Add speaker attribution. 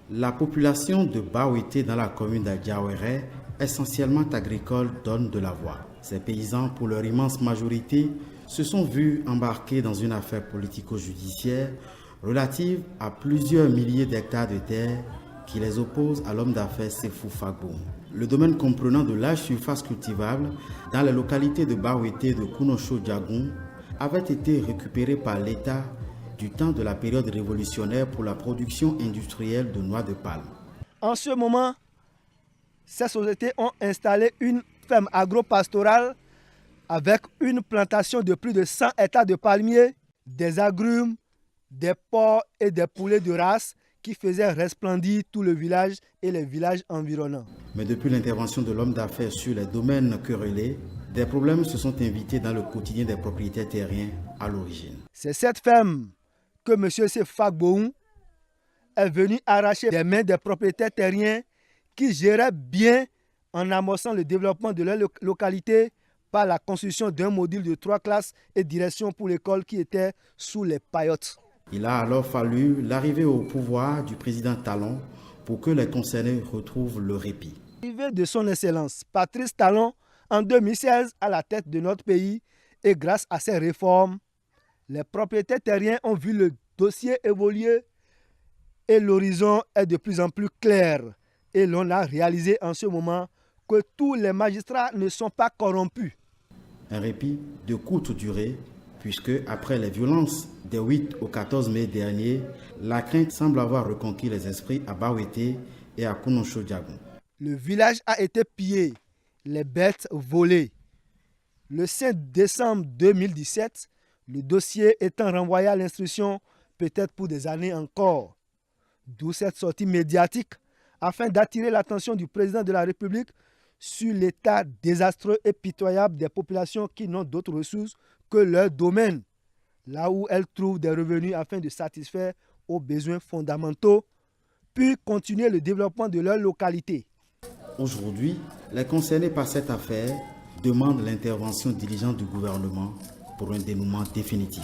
Speaker 1: La population de Bawété dans la commune d'Adjaouéré, essentiellement agricole, donne de la voix. Ces paysans, pour leur immense majorité, se sont vus embarqués dans une affaire politico-judiciaire relative à plusieurs milliers d'hectares de terre qui les opposent à l'homme d'affaires Sefou Fagboum. Le domaine comprenant de larges surfaces cultivables dans les localités de Bawété et de Kounocho-Diagoum avait été récupéré par l'État du temps de la période révolutionnaire pour la production industrielle de noix de palme.
Speaker 2: En ce moment, ces sociétés ont installé une ferme agro-pastorale avec une plantation de plus de 100 hectares de palmiers, des agrumes, des porcs et des poulets de race qui faisaient resplendir tout le village et les villages environnants.
Speaker 1: Mais depuis l'intervention de l'homme d'affaires sur les domaines querellés, des problèmes se sont invités dans le quotidien des propriétaires terriens à l'origine.
Speaker 2: C'est cette ferme que M. Sefou Fagboum est venu arracher des mains des propriétaires terriens qui géraient bien en amorçant le développement de leur localité par la construction d'un module de 3 classes et direction pour l'école qui était sous les paillotes.
Speaker 1: Il a alors fallu l'arrivée au pouvoir du président Talon pour que les concernés retrouvent le répit.
Speaker 2: L'arrivée de son Excellence Patrice Talon en 2016 à la tête de notre pays et grâce à ces réformes, les propriétaires terriens ont vu le dossier évoluer et l'horizon est de plus en plus clair. Et l'on a réalisé en ce moment que tous les magistrats ne sont pas corrompus.
Speaker 1: Un répit de courte durée, puisque après les violences des 8 au 14 mai dernier, la crainte semble avoir reconquis les esprits à Bawété et à Kounocho-Diagoum.
Speaker 2: Le village a été pillé, les bêtes volées. Le 5 décembre 2017, le dossier étant renvoyé à l'instruction, peut-être pour des années encore. D'où cette sortie médiatique, afin d'attirer l'attention du président de la République sur l'état désastreux et pitoyable des populations qui n'ont d'autres ressources que leur domaine, là où elles trouvent des revenus afin de satisfaire aux besoins fondamentaux, puis continuer le développement de leur localité.
Speaker 1: Aujourd'hui, les concernés par cette affaire demandent l'intervention diligente du gouvernement pour un dénouement définitif.